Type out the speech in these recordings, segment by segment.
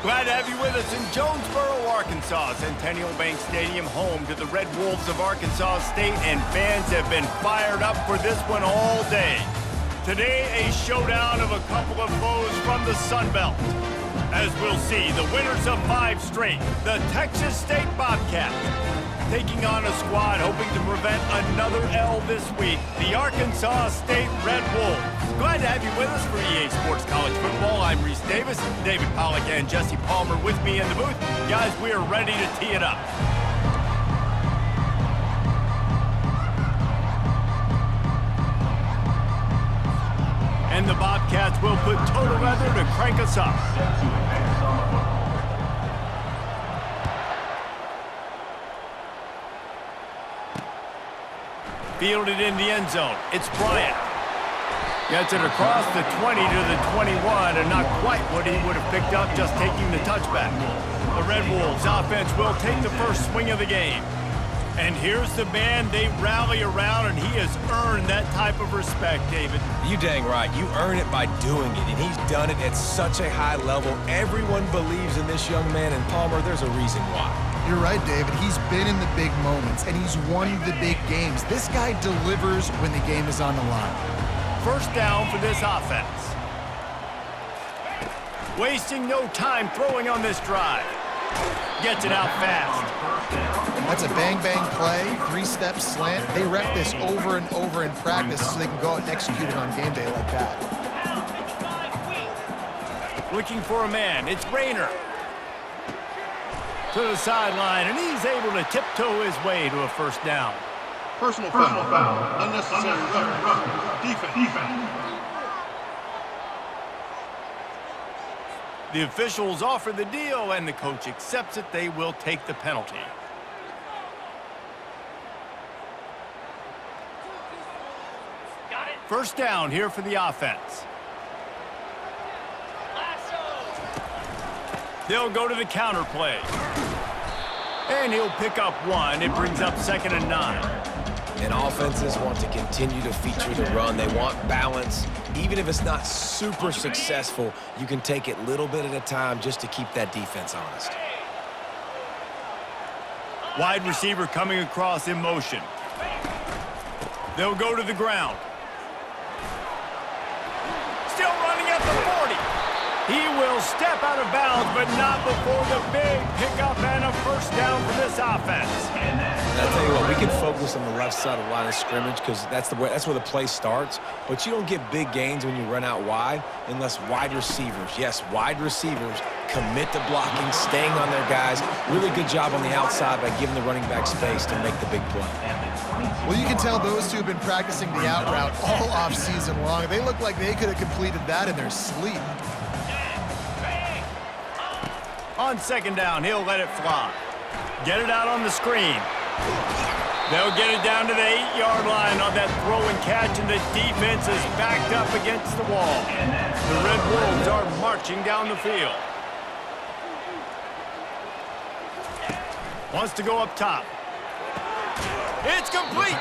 Glad to have you with us in Jonesboro, Arkansas. Centennial Bank Stadium, home to the Red Wolves of Arkansas State, and fans have been fired up for this one all day. Today, a showdown of a couple of foes from the Sun Belt. As we'll see, the winners of 5 straight, the Texas State Bobcats, taking on a squad hoping to prevent another L this week, the Arkansas State Red Wolves. Glad to have you with us for EA Sports College Football. I'm Reese Davis, David Pollack and Jesse Palmer with me in the booth. Guys, we are ready to tee it up. And the Bobcats will put total weather to crank us up. Fielded in the end zone. It's Bryant. Gets it across the 20 to the 21, and not quite what he would have picked up just taking the touchback. The Red Wolves offense will take the first swing of the game. And here's the man they rally around, and he has earned that type of respect, David. You dang right. You earn it by doing it, and he's done it at such a high level. Everyone believes in this young man, and Palmer, there's a reason why. You're right, David. He's been in the big moments, and he's won the big games. This guy delivers when the game is on the line. First down for this offense. Wasting no time throwing on this drive. Gets it out fast. That's a bang-bang play, 3-step slant. They rep this over and over in practice so they can go out and execute it on game day like that. Looking for a man. It's Rayner. To the sideline, and he's able to tiptoe his way to a first down. Personal foul. Unnecessary rough. Defense. The officials offer the deal, and the coach accepts it. They will take the penalty. First down here for the offense. They'll go to the counter play. And he'll pick up 1. It brings up 2nd and 9. And offenses want to continue to feature the run. They want balance. Even if it's not super successful, you can take it little bit at a time just to keep that defense honest. Wide receiver coming across in motion. They'll go to the ground. Still running at the 40. He will step out of bounds, but not before the big pickup and a first down for this offense. And I'll tell you what, we can focus on the left side of the line of scrimmage because that's where the play starts. But you don't get big gains when you run out wide unless wide receivers, yes, wide receivers, commit to blocking, staying on their guys. Really good job on the outside by giving the running back space to make the big play. Well, you can tell those two have been practicing the out route all off-season long. They look like they could have completed that in their sleep. On second down, he'll let it fly. Get it out on the screen. They'll get it down to the 8-yard line on that throw and catch, and the defense is backed up against the wall. The Red Wolves are marching down the field. Wants to go up top. It's complete.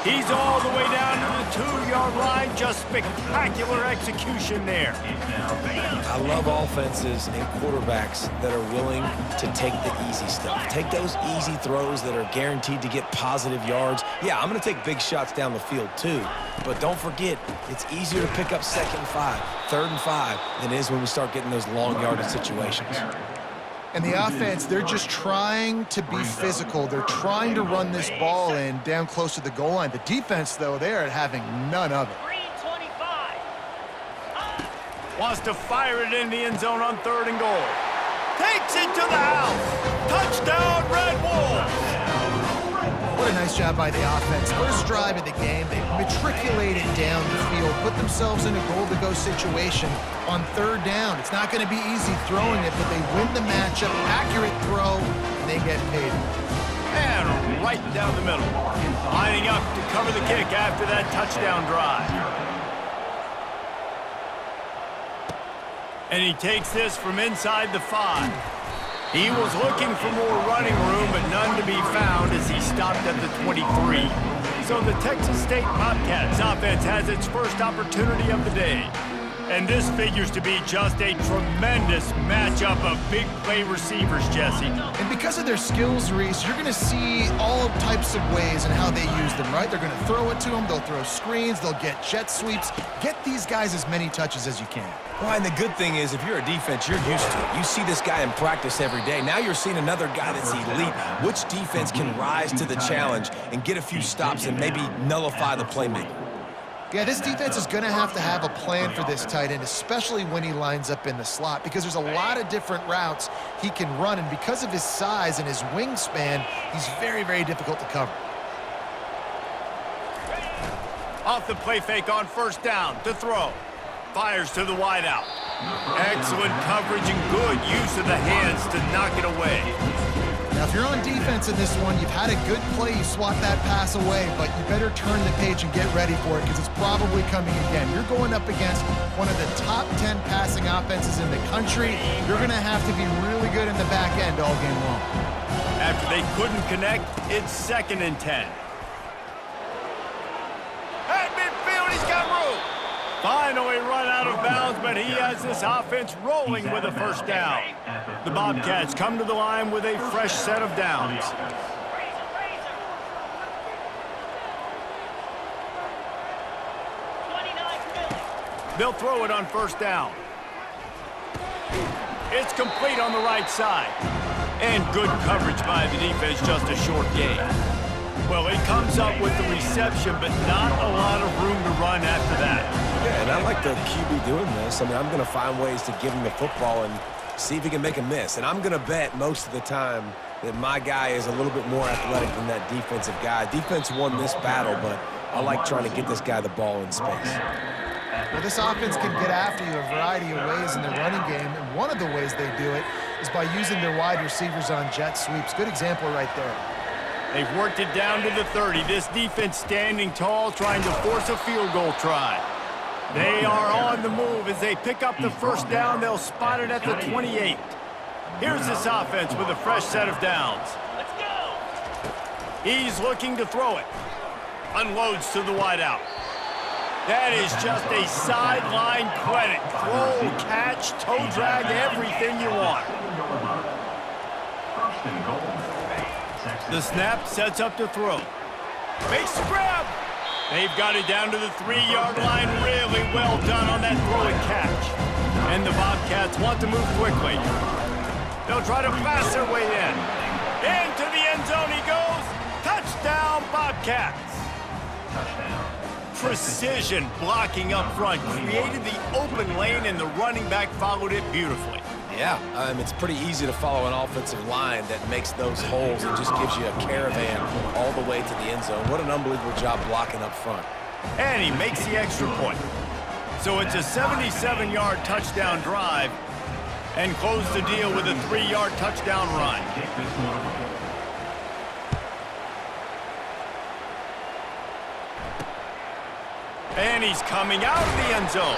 He's all the way down to the 2-yard line. Just spectacular execution there. I love offenses and quarterbacks that are willing to take the easy stuff. Take those easy throws that are guaranteed to get positive yards. Yeah, I'm going to take big shots down the field too. But don't forget, it's easier to pick up 2nd and 5, 3rd and 5 than it is when we start getting those long yardage situations. And the offense, they're just trying to be physical. They're trying to run this ball in down close to the goal line. The defense, though, they are having none of it. Wants to fire it in the end zone on 3rd and goal. Takes it to the house. Touchdown, Red Wolves. What a nice job by the offense. First drive of the game, they matriculated down the field, put themselves in a goal-to-go situation on 3rd down. It's not going to be easy throwing it, but they win the matchup. Accurate throw, and they get paid. And right down the middle. Lining up to cover the kick after that touchdown drive. And he takes this from inside the 5. He was looking for more running room, but none to be found as he stopped at the 23. So the Texas State Bobcats offense has its first opportunity of the day. And this figures to be just a tremendous matchup of big play receivers, Jesse. And because of their skills, Reese, you're going to see all types of ways and how they use them, right? They're going to throw it to them. They'll throw screens. They'll get jet sweeps. Get these guys as many touches as you can. Well, and the good thing is, if you're a defense, you're used to it. You see this guy in practice every day. Now you're seeing another guy that's elite. Which defense can rise to the challenge and get a few stops and maybe nullify the playmaker? Yeah, this defense is going to have a plan for this tight end, especially when he lines up in the slot, because there's a lot of different routes he can run, and because of his size and his wingspan, he's very, very difficult to cover. Off the play fake on first down to throw. Fires to the wideout. Excellent coverage and good use of the hands to knock it away. Now, if you're on defense in this one, you've had a good play, you swat that pass away, but you better turn the page and get ready for it because it's probably coming again. You're going up against one of the top 10 passing offenses in the country. You're going to have to be really good in the back end all game long. After they couldn't connect, it's 2nd and 10. At midfield, he's got room. Finally run out of bounds, but he has this offense rolling with a first down. The Bobcats come to the line with a fresh set of downs. They'll throw it on first down. It's complete on the right side. And good coverage by the defense, just a short gain. Well, he comes up with the reception, but not a lot of room to run after that. Yeah, and I like the QB doing this. I mean, I'm going to find ways to give him the football and see if he can make a miss. And I'm going to bet most of the time that my guy is a little bit more athletic than that defensive guy. Defense won this battle, but I like trying to get this guy the ball in space. Well, this offense can get after you a variety of ways in the running game, and one of the ways they do it is by using their wide receivers on jet sweeps. Good example right there. They've worked it down to the 30. This defense standing tall, trying to force a field goal try. They are on the move. As they pick up the first down, they'll spot it at the 28. Here's this offense with a fresh set of downs. Let's go! He's looking to throw it. Unloads to the wideout. That is just a sideline credit. Throw, catch, toe drag, everything you want. The snap sets up to throw. Makes the grab. They've got it down to the 3-yard line. Really well done on that throw and catch. And the Bobcats want to move quickly. They'll try to pass their way in. Into the end zone he goes. Touchdown, Bobcats. Precision blocking up front created the open lane, and the running back followed it beautifully. Yeah, it's pretty easy to follow an offensive line that makes those holes and just gives you a caravan all the way to the end zone. What an unbelievable job blocking up front. And he makes the extra point. So it's a 77-yard touchdown drive, and close the deal with a 3-yard touchdown run. And he's coming out of the end zone.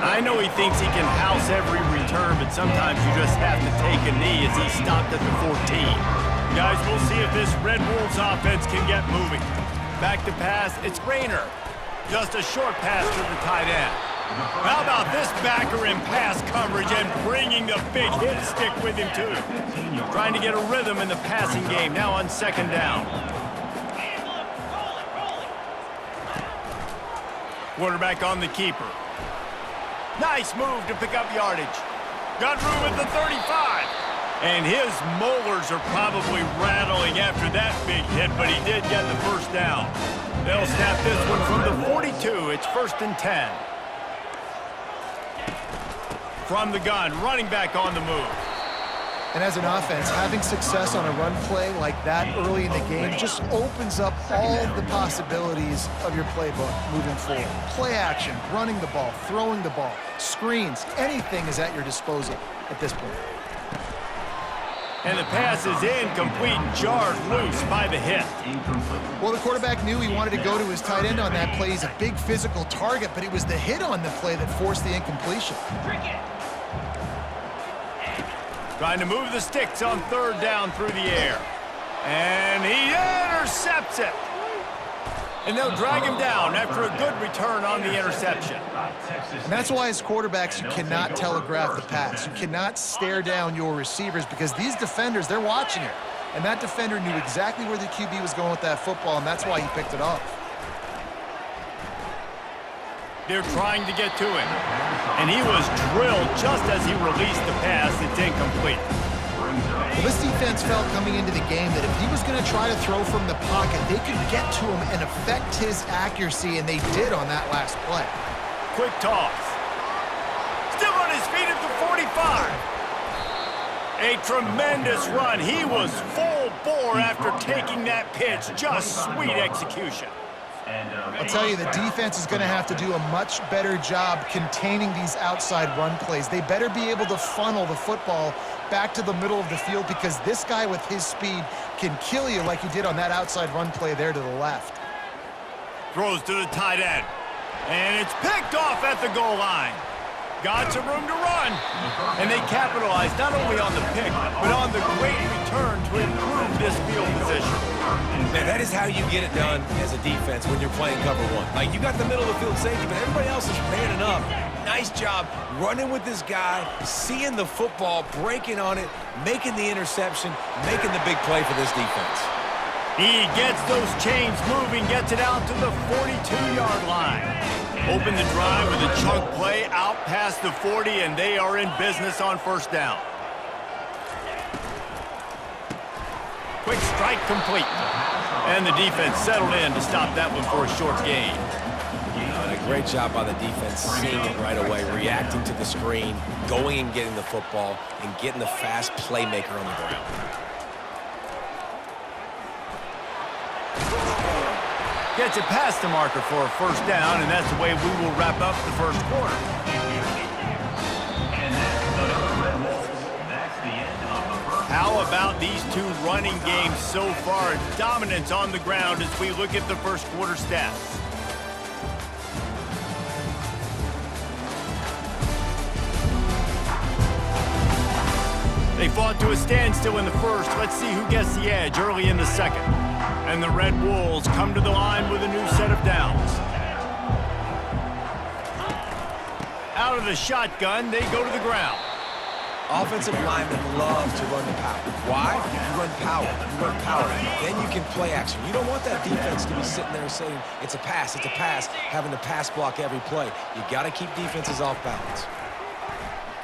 I know he thinks he can house every return, but sometimes you just have to take a knee as he stopped at the 14. Guys, we'll see if this Red Wolves offense can get moving. Back to pass, it's Rayner. Just a short pass to the tight end. How about this backer in pass coverage and bringing the big hit stick with him, too. Trying to get a rhythm in the passing game, now on 2nd down. Quarterback on the keeper. Nice move to pick up yardage. Got room at the 35. And his molars are probably rattling after that big hit, but he did get the first down. They'll snap this one from the 42. It's 1st and 10. From the gun, running back on the move. And as an offense, having success on a run play like that early in the game just opens up all the possibilities of your playbook moving forward. Play action, running the ball, throwing the ball, screens, anything is at your disposal at this point. And the pass is incomplete, jarred loose by the hit. Well, the quarterback knew he wanted to go to his tight end on that play. He's a big physical target, but it was the hit on the play that forced the incompletion. Trying to move the sticks on 3rd down through the air. And he intercepts it. And they'll drag him down after a good return on the interception. And that's why as quarterbacks, you cannot telegraph the pass. You cannot stare down your receivers because these defenders, they're watching it. And that defender knew exactly where the QB was going with that football, and that's why he picked it off. They're trying to get to him. And he was drilled just as he released the pass. It's incomplete. Well, this defense felt coming into the game that if he was going to try to throw from the pocket, they could get to him and affect his accuracy, and they did on that last play. Quick toss. Still on his feet at the 45. A tremendous run. He was full bore after taking that pitch. Just sweet execution. I'll tell you, the defense is going to have to do a much better job containing these outside run plays. They better be able to funnel the football back to the middle of the field because this guy with his speed can kill you like he did on that outside run play there to the left. Throws to the tight end. And it's picked off at the goal line. Got some room to run. And they capitalized not only on the pick, but on the great return to improve this field position. Man, that is how you get it done as a defense when you're playing cover one. Like, you got the middle of the field safety, but everybody else is manning up. Nice job running with this guy, seeing the football, breaking on it, making the interception, making the big play for this defense. He gets those chains moving, gets it out to the 42-yard line. Open the drive with a chunk play out past the 40, and they are in business on first down. Quick strike complete. And the defense settled in to stop that one for a short gain. A great job by the defense, seeing it right away, reacting to the screen, going and getting the football, and getting the fast playmaker on the ground. Gets it past the marker for a first down, and that's the way we will wrap up the first quarter. How about these two running games so far? Dominance on the ground as we look at the first quarter stats. They fought to a standstill in the first. Let's see who gets the edge early in the second. And the Red Wolves come to the line with a new set of downs. Out of the shotgun, they go to the ground. Offensive linemen love to run the power. Why? You run power. You run power. Then you can play action. You don't want that defense to be sitting there saying, it's a pass, having to pass block every play. You got to keep defenses off balance.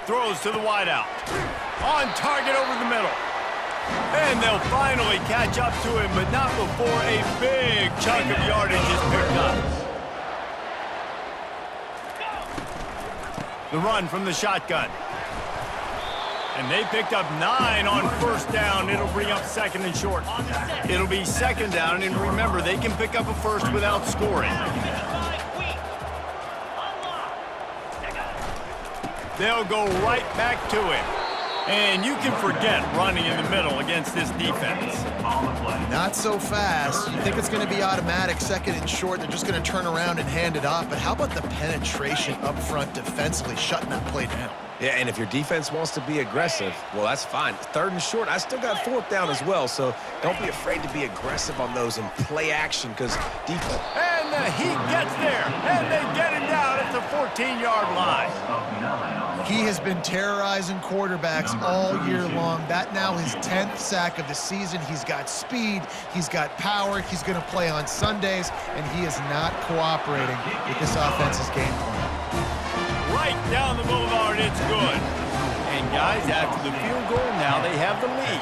Throws to the wideout. On target over the middle. And they'll finally catch up to him, but not before a big chunk of yardage is picked up. The run from the shotgun. And they picked up 9 on first down. It'll bring up second and short. It'll be second down, and remember, they can pick up a first without scoring. They'll go right back to him. And you can forget running in the middle against this defense. Not so fast. You think it's going to be automatic, second and short. They're just going to turn around and hand it off. But how about the penetration up front defensively, shutting that play down? Yeah, and if your defense wants to be aggressive, well, that's fine. Third and short, I still got fourth down as well, so don't be afraid to be aggressive on those and play action because defense. And the Heat gets there, and they get him down at the 14-yard line. He has been terrorizing quarterbacks all year long. That now his 10th sack of the season. He's got speed, he's got power, he's going to play on Sundays, and he is not cooperating with this offense's game plan. Right down the boulevard, it's good. And guys, after the field goal, now they have the lead.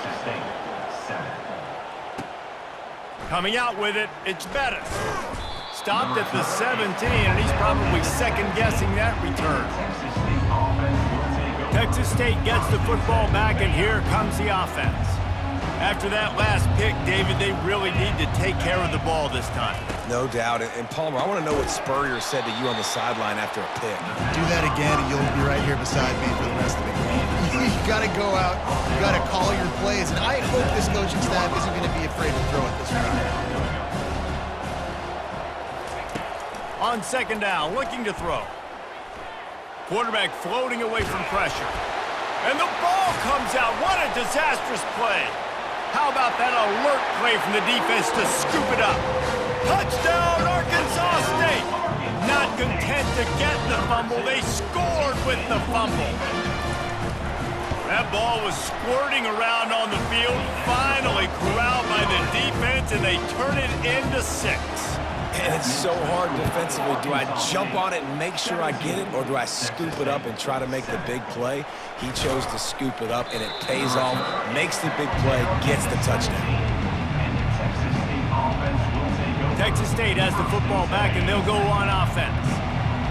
Coming out with it, it's Bettis. Stopped at the 17, and he's probably second-guessing that return. Texas State gets the football back, and here comes the offense. After that last pick, David, they really need to take care of the ball this time. No doubt. And Palmer, I want to know what Spurrier said to you on the sideline after a pick. Do that again, and you'll be right here beside me for the rest of the game. You got to go out, you got to call your plays, and I hope this coaching staff isn't going to be afraid to throw it this way. On second down, looking to throw. Quarterback floating away from pressure. And the ball comes out. What a disastrous play. How about that alert play from the defense to scoop it up? Touchdown, Arkansas State! Not content to get the fumble, they scored with the fumble. That ball was squirting around on the field, finally corralled by the defense, and they turn it into 6. And it's so hard defensively. Do I jump on it and make sure I get it, or do I scoop it up and try to make the big play? He chose to scoop it up, and it pays off, makes the big play, gets the touchdown. Texas State has the football back, and they'll go on offense.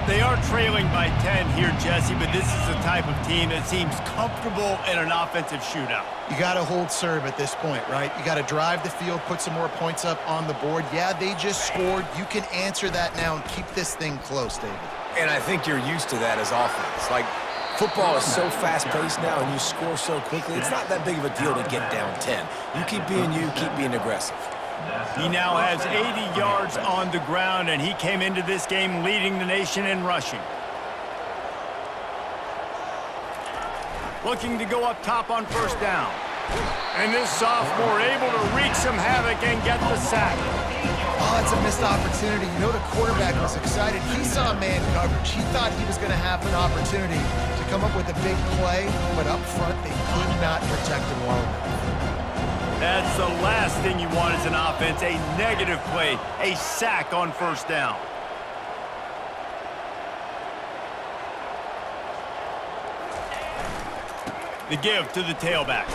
They are trailing by 10 here, Jesse, but this is the type of team that seems comfortable in an offensive shootout. You got to hold serve at this point, right? You got to drive the field, put some more points up on the board. Yeah, they just scored. You can answer that now and keep this thing close, David. And I think you're used to that as offense. Like, football is so fast-paced now, and you score so quickly, it's not that big of a deal to get down 10. You keep being aggressive. He now has 80 yards on the ground, and he came into this game leading the nation in rushing. Looking to go up top on first down. And this sophomore able to wreak some havoc and get the sack. Oh, that's a missed opportunity. You know the quarterback was excited. He saw man coverage. He thought he was going to have an opportunity to come up with a big play, but up front they could not protect him well enough. That's the last thing you want as an offense, a negative play, a sack on first down. The give to the tailback.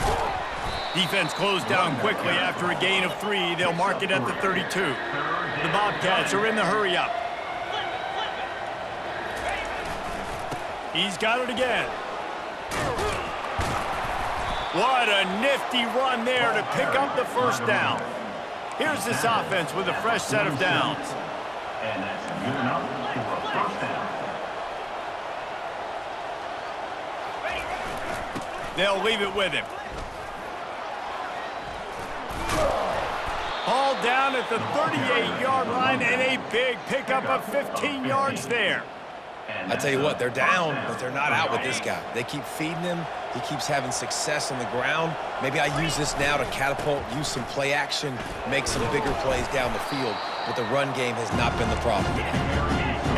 Defense closed down quickly after a gain of 3. They'll mark it at the 32. The Bobcats are in the hurry up. He's got it again. What a nifty run there to pick up the first down. Here's this offense with a fresh set of downs. And that's good enough for a first down. They'll leave it with him. Ball down at the 38-yard line and a big pickup of 15 yards there. I tell you what, they're down, but they're not out with this guy. They keep feeding him. He keeps having success on the ground. Maybe I use this now to catapult, use some play action, make some bigger plays down the field, but the run game has not been the problem today.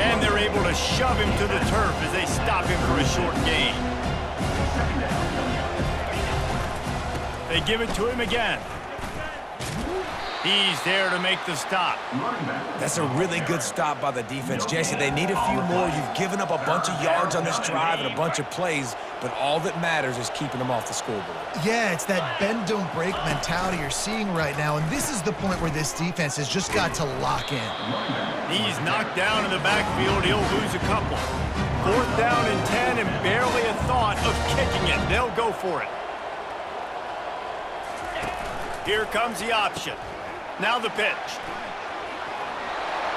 And they're able to shove him to the turf as they stop him for a short gain. They give it to him again. He's there to make the stop. That's a really good stop by the defense. Jesse, they need a few more. You've given up a bunch of yards on this drive and a bunch of plays, but all that matters is keeping them off the scoreboard. Yeah, it's that bend, don't break mentality you're seeing right now, and this is the point where this defense has just got to lock in. He's knocked down in the backfield. He'll lose a couple. 4th down and 10 and barely a thought of kicking it. They'll go for it. Here comes the option. Now the pitch.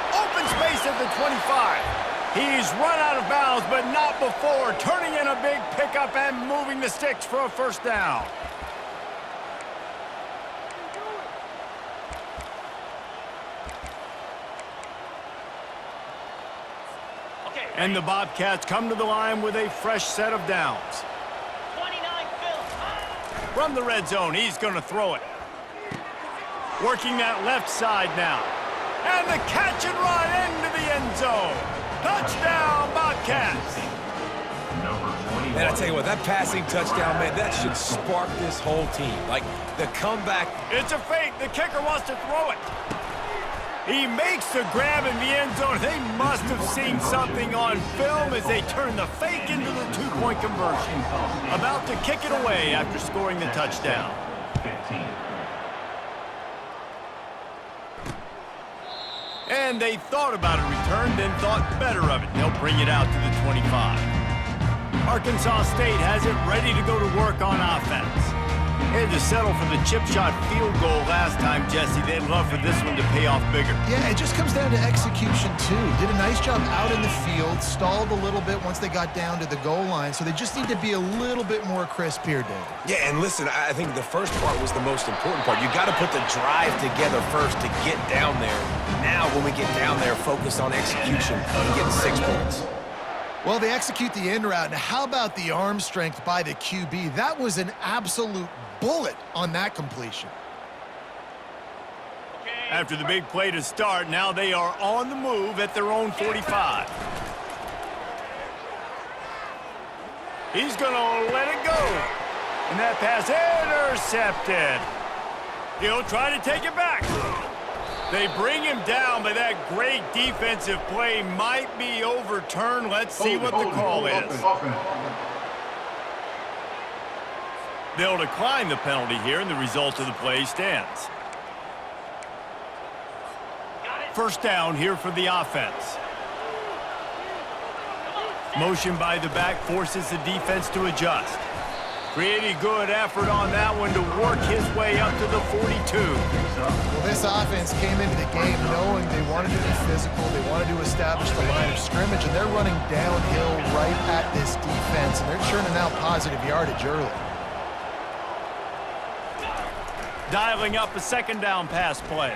Open space at the 25. He's run out of bounds, but not before. Turning in a big pickup and moving the sticks for a first down. And the Bobcats come to the line with a fresh set of downs. 29 Phil. From the red zone, he's going to throw it. Working that left side now. And the catch and run into the end zone. Touchdown, Bobcats. Man, I tell you what, that passing touchdown, man, that should spark this whole team. Like, the comeback. It's a fake. The kicker wants to throw it. He makes the grab in the end zone. They must have seen something on film as they turn the fake into the two-point conversion. About to kick it away after scoring the touchdown. 15. And they thought about a return, then thought better of it. They'll bring it out to the 25. Arkansas State has it ready to go to work on offense. They had to settle for the chip shot field goal last time, Jesse. They'd love for this one to pay off bigger. Yeah, it just comes down to execution, too. Did a nice job out in the field, stalled a little bit once they got down to the goal line, so they just need to be a little bit more crisp here, David. Yeah, and listen, I think the first part was the most important part. You got to put the drive together first to get down there. Now, when we get down there, focus on execution and getting 6 points. Well, they execute the in route. Now, how about the arm strength by the QB? That was an absolute bullet on that completion. Okay, After the big play to start, now they are on the move at their own 45. He's going to let it go. And that pass intercepted. He'll try to take it back. They bring him down, but that great defensive play might be overturned. Let's see what the call is. They'll decline the penalty here, and the result of the play stands. First down here for the offense. Motion by the back forces the defense to adjust. Pretty good effort on that one to work his way up to the 42. Well, this offense came into the game knowing they wanted to be physical, they wanted to establish the line of scrimmage, and they're running downhill right at this defense, and they're churning out positive yardage early. Dialing up a second down pass play.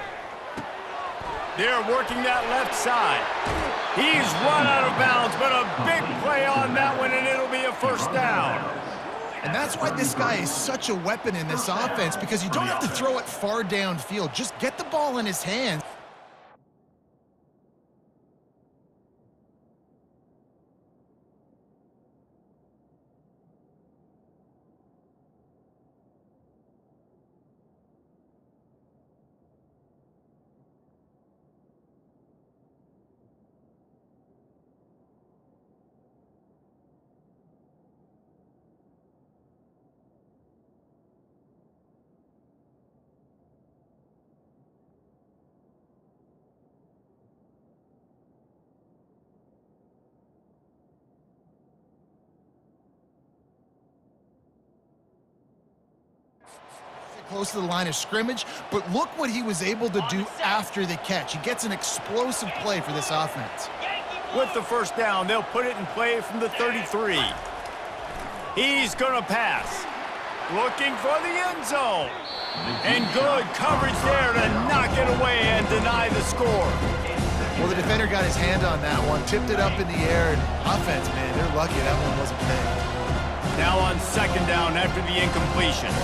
They're working that left side. He's run out of bounds, but a big play on that one, and it'll be a first down. And that's why this guy is such a weapon in this offense, because you don't have to throw it far downfield. Just get the ball in his hands. Close to the line of scrimmage, but look what he was able to do after the catch. He gets an explosive play for this offense. With the first down, they'll put it in play from the 33. He's going to pass. Looking for the end zone. And good coverage there to knock it away and deny the score. Well, the defender got his hand on that one, tipped it up in the air, and offense, man, they're lucky that one wasn't picked. Now on second down after the incompletion.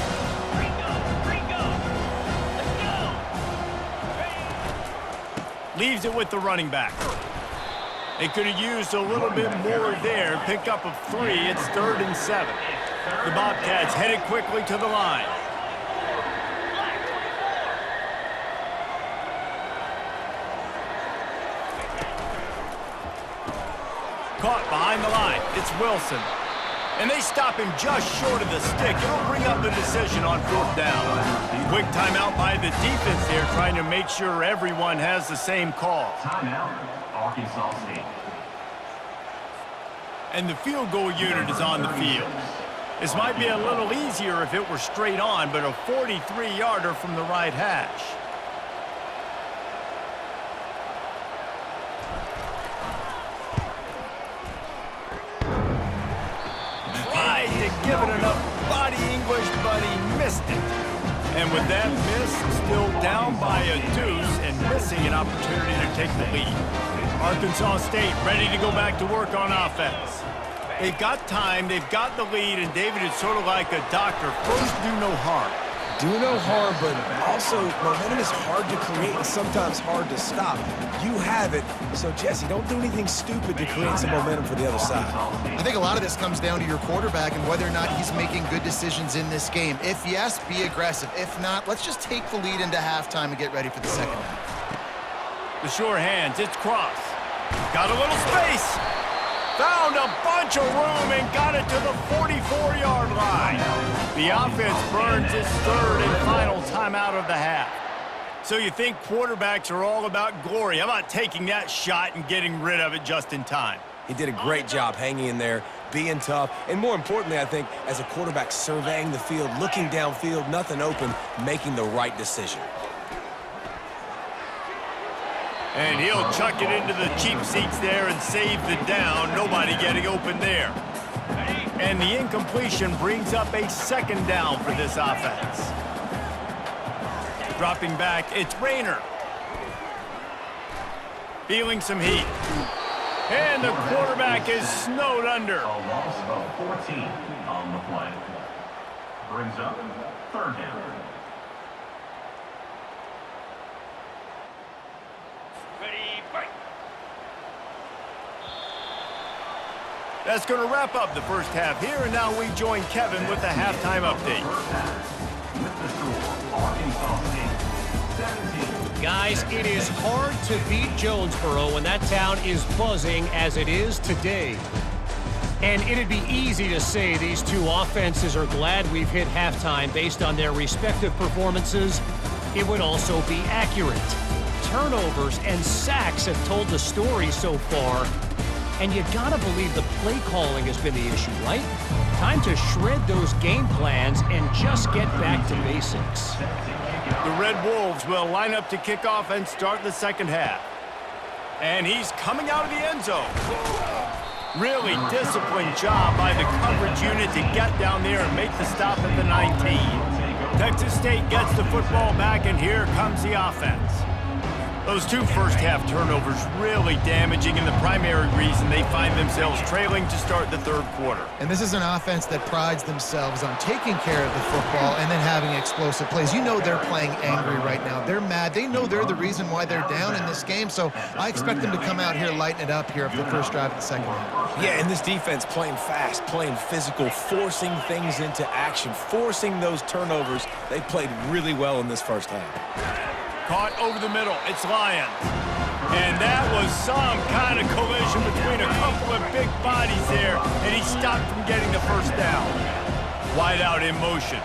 Leaves it with the running back. They could have used a little bit more there. Pick up a 3. It's 3rd and 7. The Bobcats headed quickly to the line. Caught behind the line. It's Wilson. And they stop him just short of the stick. It'll bring up the decision on 4th down. Quick timeout by the defense there, trying to make sure everyone has the same call. Timeout, Arkansas State. And the field goal unit is on the field. This might be a little easier if it were straight on, but a 43-yarder from the right hash. Give it enough body English, but he missed it. And with that miss, still down by a deuce and missing an opportunity to take the lead. Arkansas State ready to go back to work on offense. They've got time, they've got the lead, and David is sort of like a doctor. First, do no harm. Do no harm, but also momentum is hard to create and sometimes hard to stop. You have it, so Jesse, don't do anything stupid to create some momentum for the other side. I think a lot of this comes down to your quarterback and whether or not he's making good decisions in this game. If yes, be aggressive. If not, let's just take the lead into halftime and get ready for the second half. The sure hands, it's Cross. Got a little space. Found a bunch of room and got it to the 44-yard line. The offense burns its 3rd and final timeout of the half. So you think quarterbacks are all about glory. How about taking that shot and getting rid of it just in time? He did a great job hanging in there, being tough, and more importantly, I think, as a quarterback, surveying the field, looking downfield, nothing open, making the right decision. And he'll chuck it into the cheap seats there and save the down. Nobody getting open there. And the incompletion brings up a second down for this offense. Dropping back, it's Rayner. Feeling some heat. And the quarterback is snowed under. A loss of 14 on the play. Brings up 3rd down. That's going to wrap up the first half here, and now we join Kevin with the halftime update. Guys, it is hard to beat Jonesboro when that town is buzzing as it is today. And it'd be easy to say these two offenses are glad we've hit halftime based on their respective performances. It would also be accurate. Turnovers and sacks have told the story so far. And you gotta believe the play calling has been the issue, right? Time to shred those game plans and just get back to basics. The Red Wolves will line up to kick off and start the second half. And he's coming out of the end zone. Really disciplined job by the coverage unit to get down there and make the stop at the 19. Texas State gets the football back, and here comes the offense. Those two first-half turnovers really damaging, and the primary reason they find themselves trailing to start the third quarter. And this is an offense that prides themselves on taking care of the football and then having explosive plays. You know they're playing angry right now. They're mad. They know they're the reason why they're down in this game, so I expect them to come out here, lighten it up here for the first drive of the second half. Yeah, and this defense playing fast, playing physical, forcing things into action, forcing those turnovers. They played really well in this first half. Caught over the middle. It's Lyons. And that was some kind of collision between a couple of big bodies there, and he stopped from getting the first down. Wide out in motion.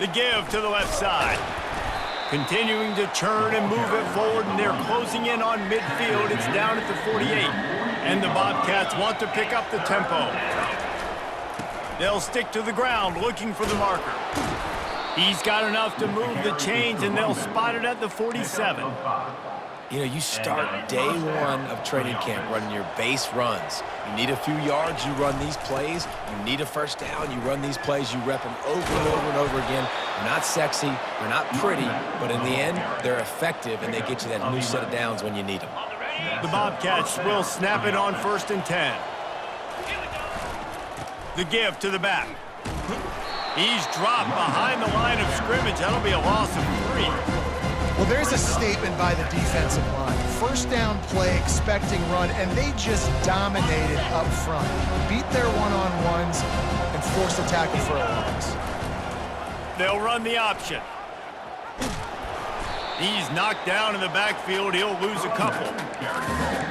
The give to the left side. Continuing to turn and move it forward, and they're closing in on midfield. It's down at the 48. And the Bobcats want to pick up the tempo. They'll stick to the ground looking for the marker. He's got enough to move the chains, and they'll spot it at the 47. You know, you start day one of training camp running your base runs. You need a few yards, you run these plays. You need a first down, you run these plays. You rep them over and over and over again. They're not sexy, they're not pretty, but in the end, they're effective, and they get you that new set of downs when you need them. The Bobcats will snap it on 1st and 10. The give to the back. He's dropped behind the line of scrimmage. That'll be a loss of 3. Well, there's a statement by the defensive line. First down play, expecting run, and they just dominated up front. Beat their one-on-ones and forced a tackle for a loss. They'll run the option. He's knocked down in the backfield. He'll lose a couple.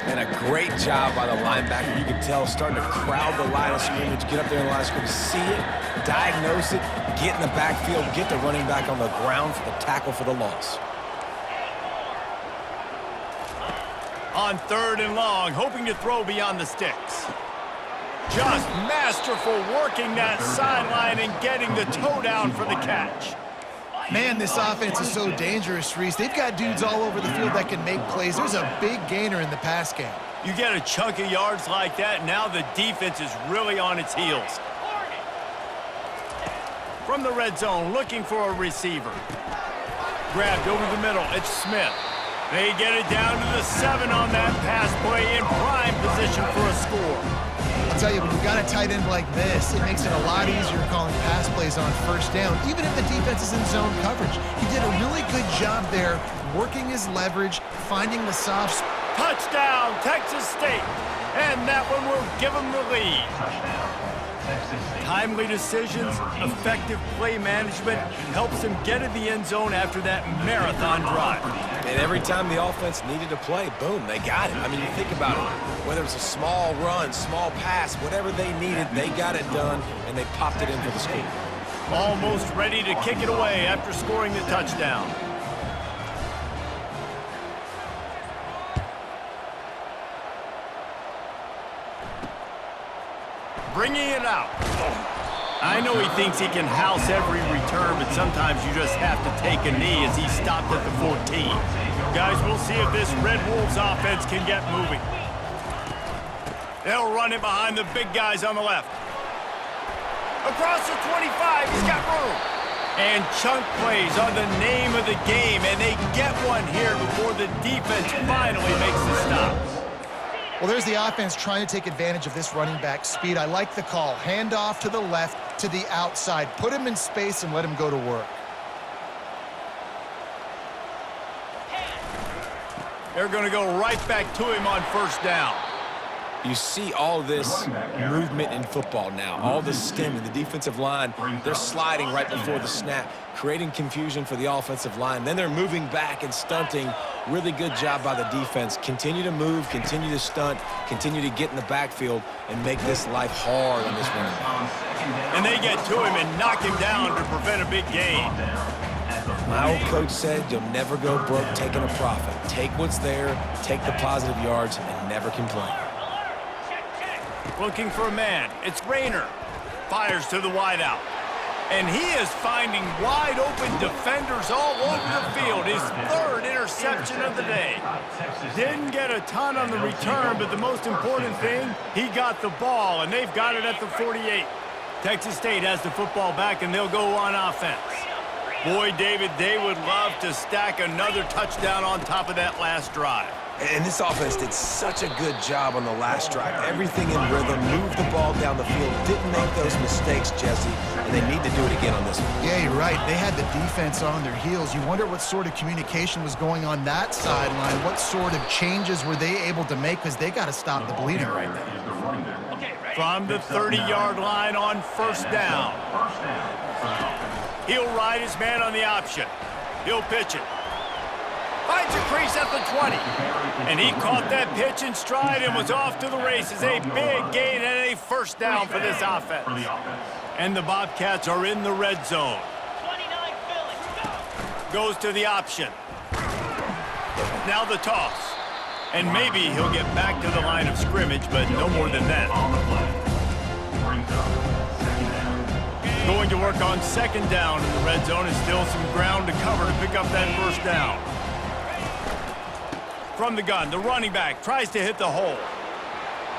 And a great job by the linebacker. You can tell starting to crowd the line of scrimmage, get up there in the line of scrimmage, see it, diagnose it, get in the backfield, get the running back on the ground for the tackle for the loss. On 3rd and long, hoping to throw beyond the sticks. Just masterful working that sideline and getting the toe down for the catch. Man, this offense is so dangerous, Reese. They've got dudes all over the field that can make plays. There's a big gainer in the pass game. You get a chunk of yards like that, now the defense is really on its heels. From the red zone, looking for a receiver. Grabbed over the middle, it's Smith. They get it down to the 7 on that pass play, in prime position for a score. I'll tell you, when you've got a tight end like this, it makes it a lot easier calling pass plays on first down, even if the defense is in zone coverage. He did a really good job there, working his leverage, finding the soft spot. Touchdown, Texas State. And that one will give them the lead. Timely decisions, effective play management helps them get in the end zone after that marathon drive. And every time the offense needed a play, boom, they got it. I mean, you think about it. Whether it's a small run, small pass, whatever they needed, they got it done, and they popped it in for the score. Almost ready to kick it away after scoring the touchdown. Bringing it out. I know he thinks he can house every return, but sometimes you just have to take a knee as he stopped at the 14. Guys, we'll see if this Red Wolves offense can get moving. They'll run it behind the big guys on the left. Across the 25, he's got room. And chunk plays are the name of the game, and they get one here before the defense finally makes the stop. Well, there's the offense trying to take advantage of this running back speed. I like the call. Hand off to the left, to the outside. Put him in space and let him go to work. They're going to go right back to him on first down. You see all this movement in football now, all the stemming, the defensive line, they're sliding right before the snap, creating confusion for the offensive line. Then they're moving back and stunting. Really good job by the defense. Continue to move, continue to stunt, continue to get in the backfield and make this life hard on this running back. And they get to him and knock him down to prevent a big gain. My old coach said you'll never go broke taking a profit. Take what's there, take the positive yards, and never complain. Looking for a man. It's Rayner. Fires to the wideout. And he is finding wide-open defenders all over the field. His third interception of the day. Didn't get a ton on the return, but the most important thing, he got the ball, and they've got it at the 48. Texas State has the football back, and they'll go on offense. Boy, David, they would love to stack another touchdown on top of that last drive. And this offense did such a good job on the last drive. Everything in rhythm, moved the ball down the field, didn't make those mistakes, Jesse, and they need to do it again on this one. Yeah, you're right. They had the defense on their heels. You wonder what sort of communication was going on that sideline. What sort of changes were they able to make, because they got to stop the bleeding right now. From the 30-yard line on first down. He'll ride his man on the option. He'll pitch it. Finds a crease at the 20. And he caught that pitch in stride and was off to the races. A big gain and a first down for this offense. And the Bobcats are in the red zone. 29 Philly, Goes to the option. Now the toss. And maybe he'll get back to the line of scrimmage, but no more than that. Going to work on second down in the red zone, and still some ground to cover to pick up that first down. From the gun, the running back tries to hit the hole.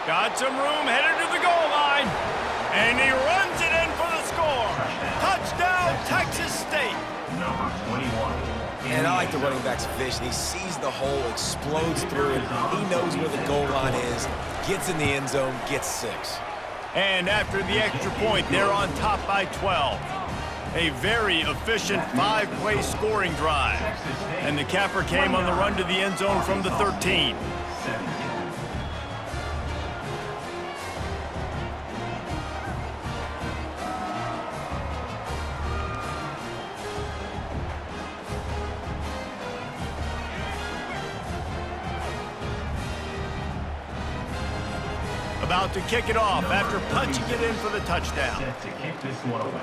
Got some room, headed to the goal line. And he runs it in for the score. Touchdown, Texas State. Number 21. And I like the running back's vision. He sees the hole, explodes through it. He knows where the goal line is, gets in the end zone, gets 6. And after the extra point, they're on top by 12. A very efficient 5-play scoring drive. And the capper came on the run to the end zone from the 13. About to kick it off after punching it in for the touchdown. Set to kick this one away.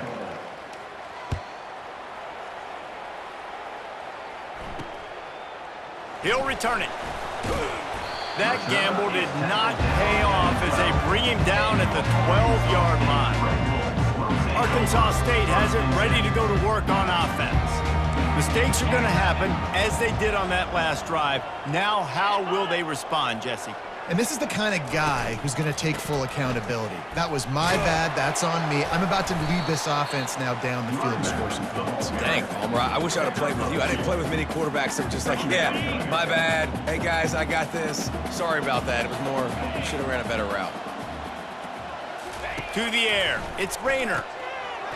He'll return it. That gamble did not pay off as they bring him down at the 12-yard line. Arkansas State has it ready to go to work on offense. Mistakes are going to happen, as they did on that last drive. Now, how will they respond, Jesse? And this is the kind of guy who's going to take full accountability. That was my bad. That's on me. I'm about to lead this offense now down the field and score some points. Dang, Palmer, I wish I would have played with you. I didn't play with many quarterbacks that were just like, yeah, my bad. Hey, guys, I got this. Sorry about that. It was more, should have ran a better route. To the air. It's Rayner.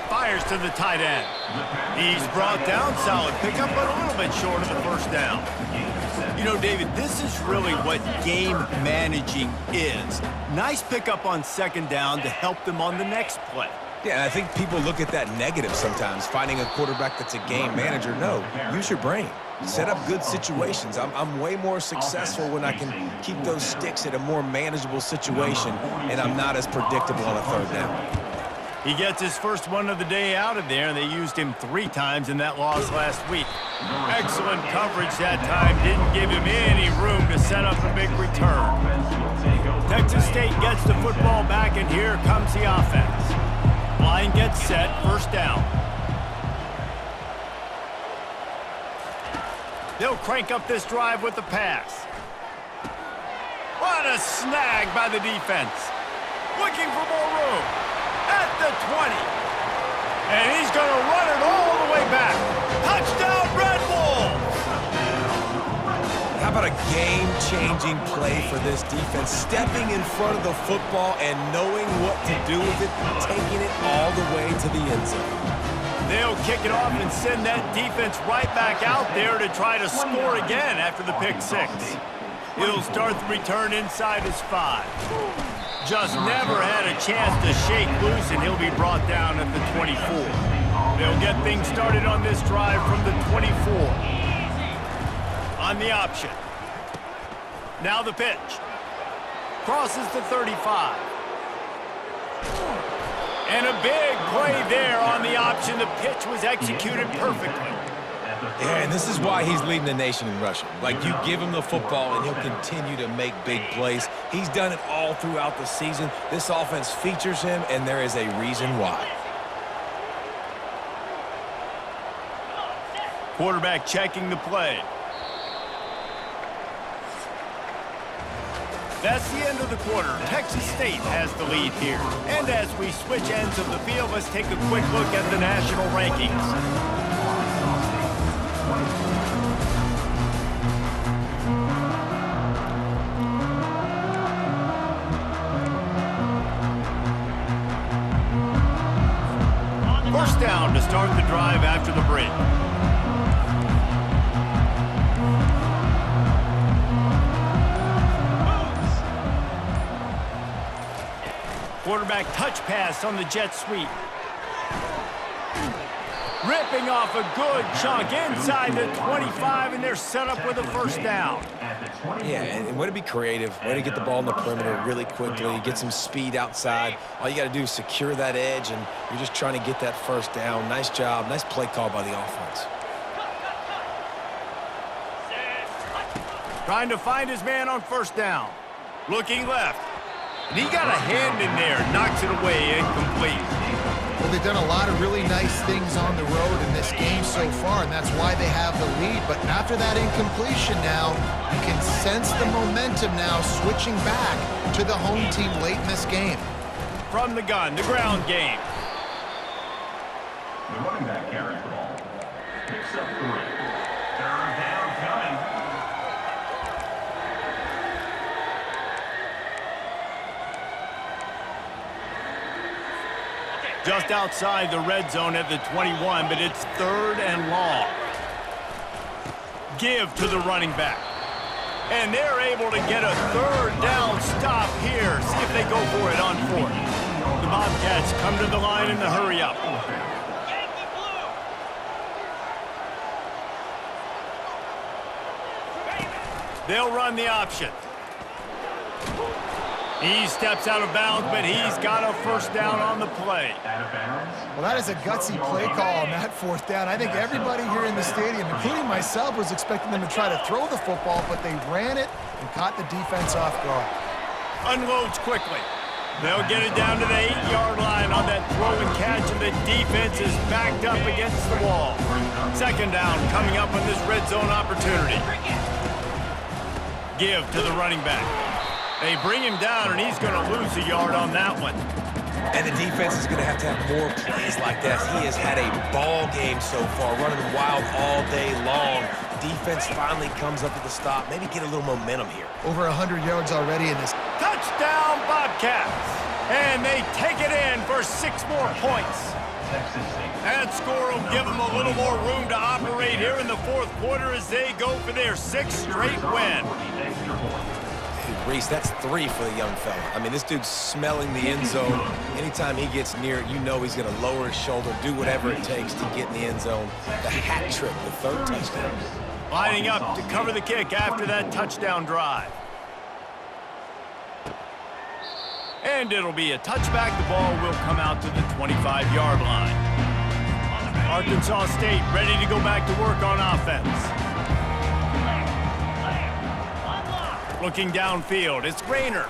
Fires to the tight end. He's brought down. Solid pickup, but a little bit short of the first down. You know, David, this is really what game managing is. Nice pickup on second down to help them on the next play. Yeah, and I think people look at that negative sometimes, finding a quarterback that's a game manager. No, use your brain. Set up good situations. I'm way more successful when I can keep those sticks at a more manageable situation, and I'm not as predictable on a third down. He gets his first one of the day out of there, and they used him 3 times in that loss last week. Excellent coverage that time. Didn't give him any room to set up a big return. Texas State gets the football back, and here comes the offense. Line gets set, first down. They'll crank up this drive with the pass. What a snag by the defense. Looking for more room. At the 20. And he's going to run it all the way back. Touchdown, Red Wolves! How about a game-changing play for this defense? Stepping in front of the football and knowing what to do with it, taking it all the way to the end zone. They'll kick it off and send that defense right back out there to try to score again after the pick six. He'll start the return inside his 5. Just never had a chance to shake loose, and he'll be brought down at the 24. They'll get things started on this drive from the 24. On the option. Now the pitch. Crosses the 35. And a big play there on the option. The pitch was executed perfectly. Yeah, and this is why he's leading the nation in rushing. Like, you give him the football, and he'll continue to make big plays. He's done it all throughout the season. This offense features him, and there is a reason why. Quarterback checking the play. That's the end of the quarter. Texas State has the lead here. And as we switch ends of the field, let's take a quick look at the national rankings. First down to start the drive after the break. Quarterback touch pass on the jet sweep. Ripping off a good chunk inside the 25, and they're set up with a first down. Yeah, and way to be creative, way to get the ball in the perimeter really quickly, get some speed outside. All you got to do is secure that edge, and you're just trying to get that first down. Nice job, nice play call by the offense. Trying to find his man on first down. Looking left. And he got a hand in there, knocks it away, incomplete. Well, they've done a lot of really nice things on the road in this game so far, and that's why they have the lead. But after that incompletion now, you can sense the momentum now switching back to the home team late in this game. From the gun, the ground game. The running back carries the ball. Picks up 3. Third down coming. Just outside the red zone at the 21, but it's third and long. Give to the running back. And they're able to get a third down stop here. See if they go for it on fourth. The Bobcats come to the line in the hurry up. Yankee blue. They'll run the option. He steps out of bounds, but he's got a first down on the play. Well, that is a gutsy play call on that fourth down. I think everybody here in the stadium, including myself, was expecting them to try to throw the football, but they ran it and caught the defense off guard. Unloads quickly. They'll get it down to the 8-yard line on that throw and catch, and the defense is backed up against the wall. Second down coming up on this red zone opportunity. Give to the running back. They bring him down, and he's going to lose a yard on that one. And the defense is going to have more plays like that. He has had a ball game so far, running wild all day long. Defense finally comes up with the stop. Maybe get a little momentum here. Over 100 yards already in this. Touchdown, Bobcats! And they take it in for 6 more points. That score will give them a little more room to operate here in the fourth quarter as they go for their 6th straight win. Reese, that's 3 for the young fella. I mean, this dude's smelling the end zone. Anytime he gets near it, you know he's going to lower his shoulder, do whatever it takes to get in the end zone. The hat trick, the 3rd touchdown. Lining up to cover the kick after that touchdown drive. And it'll be a touchback. The ball will come out to the 25-yard line. Arkansas State ready to go back to work on offense. Looking downfield, it's Rainer.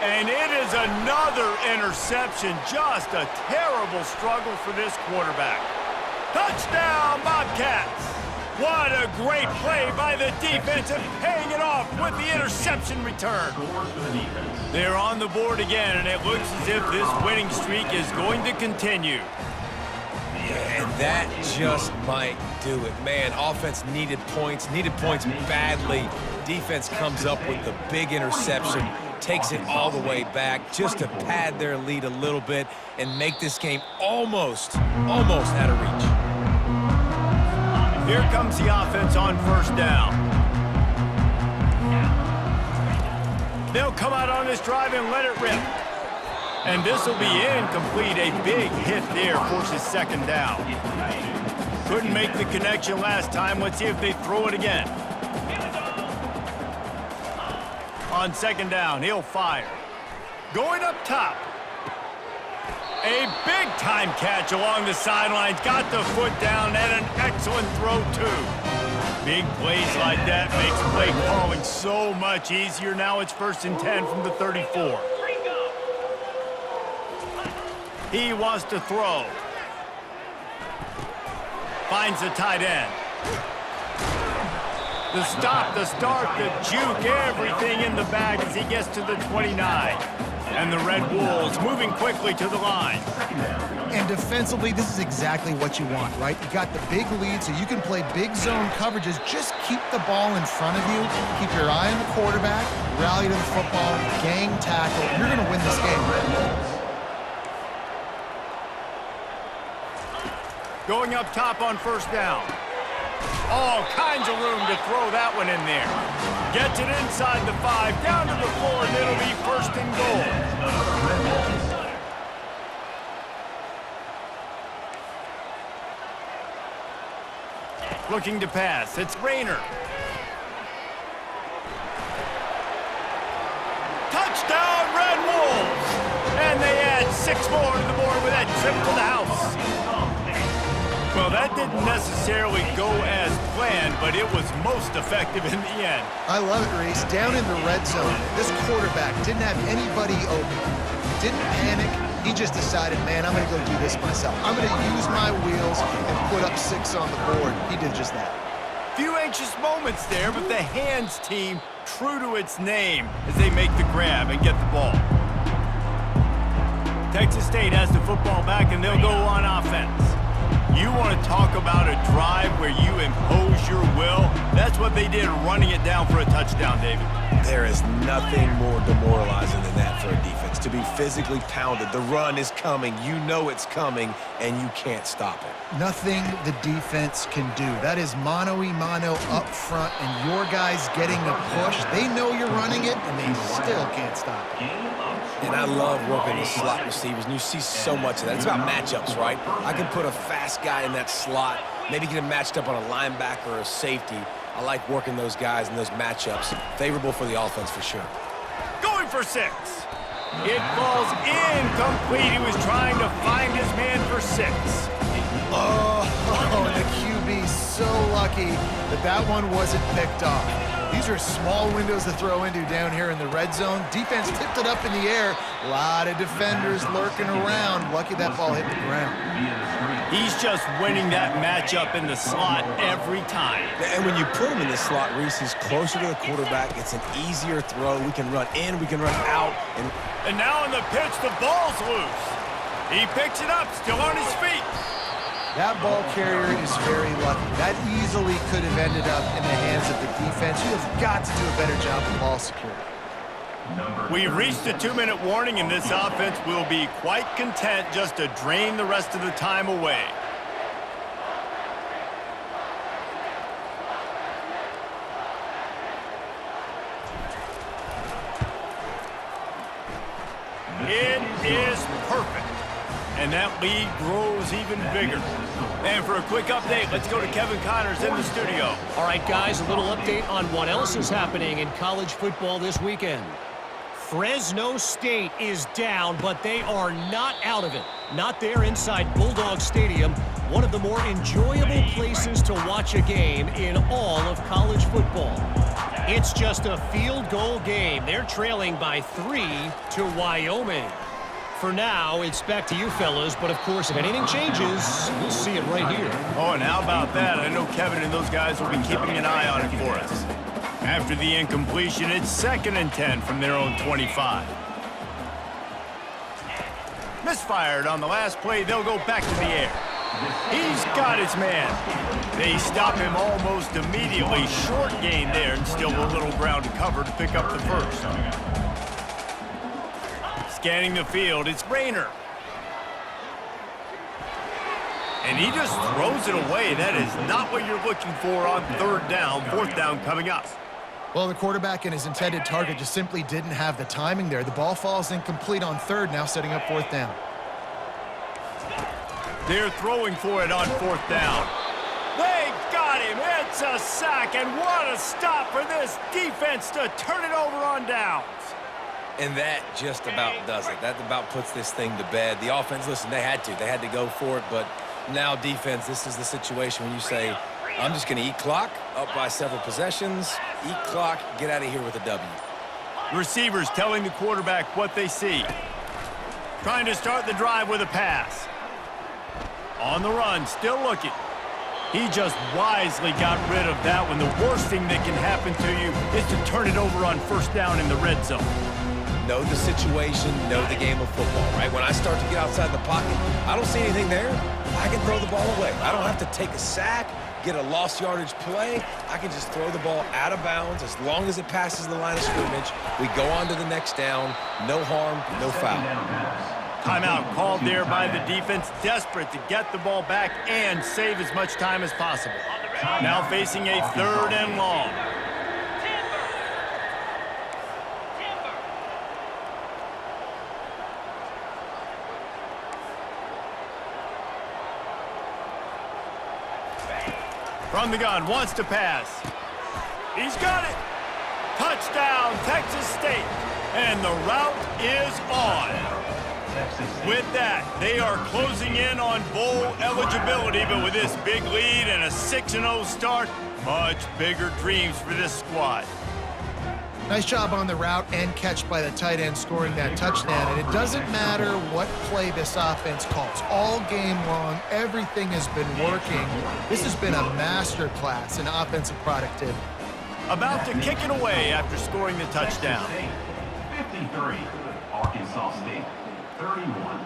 And it is another interception. Just a terrible struggle for this quarterback. Touchdown, Bobcats! What a great play by the defense and paying it off with the interception return. They're on the board again, and it looks as if this winning streak is going to continue. Yeah, and that just might do it. Man, offense needed points badly. Defense comes up with the big interception. takes it all the way back just to pad their lead a little bit and make this game almost out of reach. Here comes the offense on first down. They'll come out on this drive and let it rip. And this will be incomplete. A big hit there forces second down. Couldn't make the connection last time. Let's see if they throw it again. On second down, he'll fire. Going up top. A big-time catch along the sidelines. Got the foot down and an excellent throw, too. Big plays like that makes play calling so much easier. Now it's 1st and 10 from the 34. He wants to throw. Finds the tight end. The stop, the start, the juke, everything in the bag as he gets to the 29. And the Red Wolves moving quickly to the line. And defensively, this is exactly what you want, right? You got the big lead, so you can play big zone coverages. Just keep the ball in front of you. Keep your eye on the quarterback. Rally to the football. Gang tackle. You're going to win this game. Going up top on first down. All kinds of room to throw that one in there. Gets it inside the 5, down to the 4, and it'll be 1st and goal. Looking to pass. It's Rayner. Touchdown, Red Wolves! And they add 6 more to the board with that trip to the house. Well, that didn't necessarily go as planned, but it was most effective in the end. I love it, Reese. Down in the red zone, this quarterback didn't have anybody open. Didn't panic. He just decided, man, I'm going to go do this myself. I'm going to use my wheels and put up 6 on the board. He did just that. Few anxious moments there, but the hands team true to its name as they make the grab and get the ball. Texas State has the football back, and they'll go on offense. You want to talk about a drive where you impose your will? That's what they did, running it down for a touchdown, David. There is nothing more demoralizing than that for a defense. To be physically pounded, the run is coming, you know it's coming, and you can't stop it. Nothing the defense can do. That is mano-a-mano up front, and your guys getting a push. They know you're running it, and they still can't stop it. And I love working the slot receivers, and you see so much of that. It's about matchups, right? I can put a fast guy in that slot, maybe get him matched up on a linebacker or a safety. I like working those guys in those matchups. Favorable for the offense for sure. Going for 6. It falls incomplete. He was trying to find his man for 6. Oh, the QB so lucky that that one wasn't picked off. These are small windows to throw into down here in the red zone. Defense tipped it up in the air. A lot of defenders lurking around. Lucky that ball hit the ground. He's just winning that matchup in the slot every time. And when you put him in the slot, Reese, he's closer to the quarterback. It's an easier throw. We can run in, we can run out. And now on the pitch, the ball's loose. He picks it up, still on his feet. That ball carrier is very lucky. That easily could have ended up in the hands of the defense. You have got to do a better job of ball security. We've reached the 2-minute warning, and this offense will be quite content just to drain the rest of the time away. It is perfect. And that lead grows even bigger. And for a quick update, let's go to Kevin Connors in the studio. All right, guys, a little update on what else is happening in college football this weekend. Fresno State is down, but they are not out of it. Not there inside Bulldog Stadium, one of the more enjoyable places to watch a game in all of college football. It's just a field goal game. They're trailing by 3 to Wyoming. For now, it's back to you fellas, but of course, if anything changes, we'll see it right here. Oh, and how about that? I know Kevin and those guys will be keeping an eye on it for us. After the incompletion, it's 2nd and 10 from their own 25. Misfired on the last play, they'll go back to the air. He's got his man. They stop him almost immediately. Short gain there, and still a little ground to cover to pick up the first. Scanning the field, it's Rayner. And he just throws it away. That is not what you're looking for on third down. Fourth down coming up. Well, the quarterback and his intended target just simply didn't have the timing there. The ball falls incomplete on third, now setting up fourth down. They're throwing for it on fourth down. They got him. It's a sack, and what a stop for this defense to turn it over on downs. And that just about does it. That about puts this thing to bed. The offense, listen, they had to go for it, but now defense, this is the situation when you say, I'm just going to eat clock, up by several possessions, eat clock, get out of here with a W. Receivers telling the quarterback what they see. Trying to start the drive with a pass. On the run, still looking. He just wisely got rid of that one. The worst thing that can happen to you is to turn it over on first down in the red zone. Know the situation, know the game of football, right? When I start to get outside the pocket, I don't see anything there. I can throw the ball away. I don't have to take a sack, get a lost yardage play. I can just throw the ball out of bounds as long as it passes the line of scrimmage. We go on to the next down. No harm, no foul. Timeout called there by the defense, desperate to get the ball back and save as much time as possible. Now facing a third and long. From the gun, wants to pass. He's got it. Touchdown, Texas State. And the route is on. With that, they are closing in on bowl eligibility, but with this big lead and a 6-0 start, much bigger dreams for this squad. Nice job on the route and catch by the tight end scoring that touchdown. And it doesn't matter what play this offense calls. All game long, everything has been working. This has been a masterclass in offensive productivity. About to kick it away after scoring the touchdown. 53, Arkansas State, 31.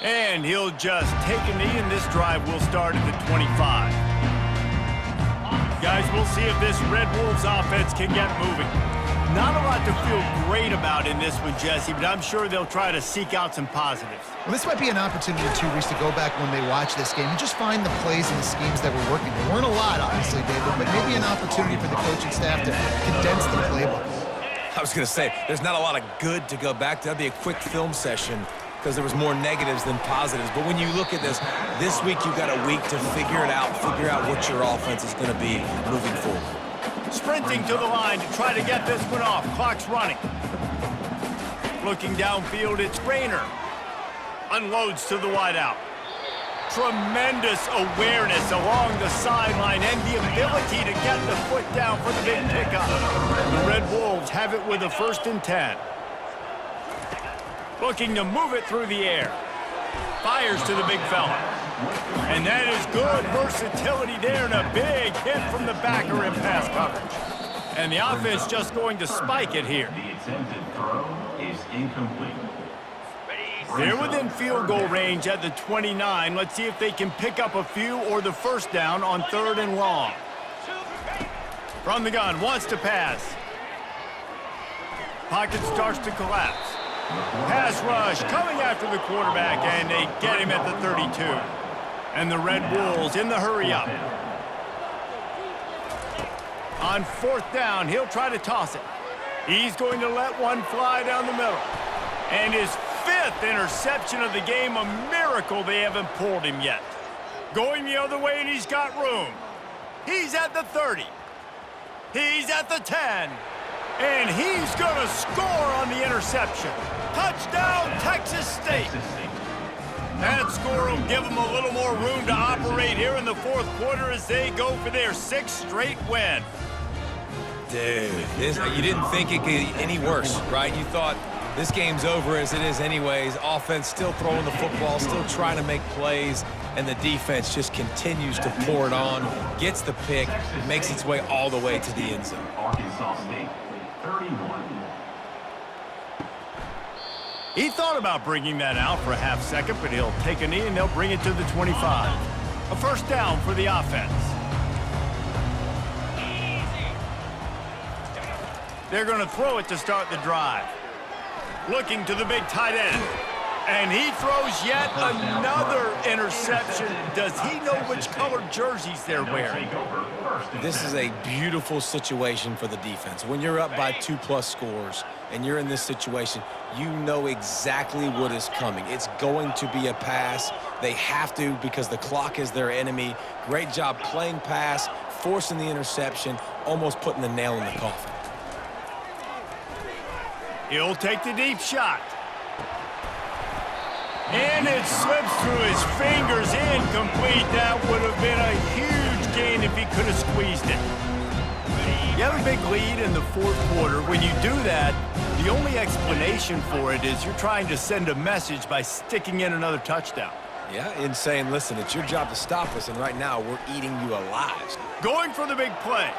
And he'll just take a knee, and this drive will start at the 25. Guys, we'll see if this Red Wolves offense can get moving. Not a lot to feel great about in this one, Jesse, but I'm sure they'll try to seek out some positives. Well, this might be an opportunity too, Reese, to go back when they watch this game and just find the plays and the schemes that were working. There weren't a lot, obviously, David, but maybe an opportunity for the coaching staff to condense the playbook. I was going to say, there's not a lot of good to go back to. That'd be a quick film session because there was more negatives than positives. But when you look at this week you've got a week to figure out what your offense is going to be moving forward. Sprinting to the line to try to get this one off. Clock's running. Looking downfield, it's Rayner. Unloads to the wideout. Tremendous awareness along the sideline and the ability to get the foot down for the big pickup. The Red Wolves have it with a 1st and 10. Looking to move it through the air. Fires to the big fella. And that is good versatility there and a big hit from the backer in pass coverage. And the offense just going to spike it here. The attempted throw is incomplete. They're within field goal range at the 29. Let's see if they can pick up a few or the first down on 3rd and long. From the gun, wants to pass. Pocket starts to collapse. Pass rush coming after the quarterback, and they get him at the 32. And the Red Wolves in the hurry up. On 4th down, he'll try to toss it. He's going to let one fly down the middle. And his 5th interception of the game, a miracle they haven't pulled him yet. Going the other way, and he's got room. He's at the 30. He's at the 10. And he's going to score on the interception. Touchdown, Texas State. That score will give them a little more room to operate here in the 4th quarter as they go for their 6th straight win. Dude, you didn't think it could get any worse, right? You thought this game's over as it is anyways. Offense still throwing the football, still trying to make plays, and the defense just continues to pour it on, gets the pick, makes its way all the way to the end zone. Arkansas State, 31. He thought about bringing that out for a half second, but he'll take a knee and they'll bring it to the 25. A 1st down for the offense. They're going to throw it to start the drive. Looking to the big tight end. And he throws yet another interception. Does he know which colored jerseys they're wearing? This is a beautiful situation for the defense. When you're up by 2+ scores and you're in this situation, you know exactly what is coming. It's going to be a pass. They have to because the clock is their enemy. Great job playing pass, forcing the interception, almost putting the nail in the coffin. He'll take the deep shot. And it slips through his fingers, incomplete. That would have been a huge gain if he could have squeezed it. You have a big lead in the fourth quarter. When you do that, the only explanation for it is you're trying to send a message by sticking in another touchdown. Yeah, and saying, listen, it's your job to stop us, and right now we're eating you alive. Going for the big play.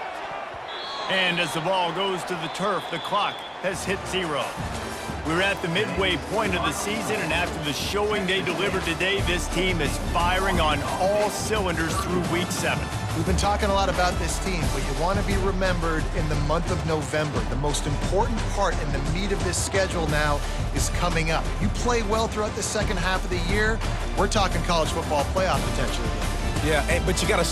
And as the ball goes to the turf, the clock has hit 0. We're at the midway point of the season, and after the showing they delivered today, this team is firing on all cylinders through Week 7. We've been talking a lot about this team, but you want to be remembered in the month of November. The most important part in the meat of this schedule now is coming up. You play well throughout the second half of the year, we're talking college football playoff potentially. Yeah, but you got to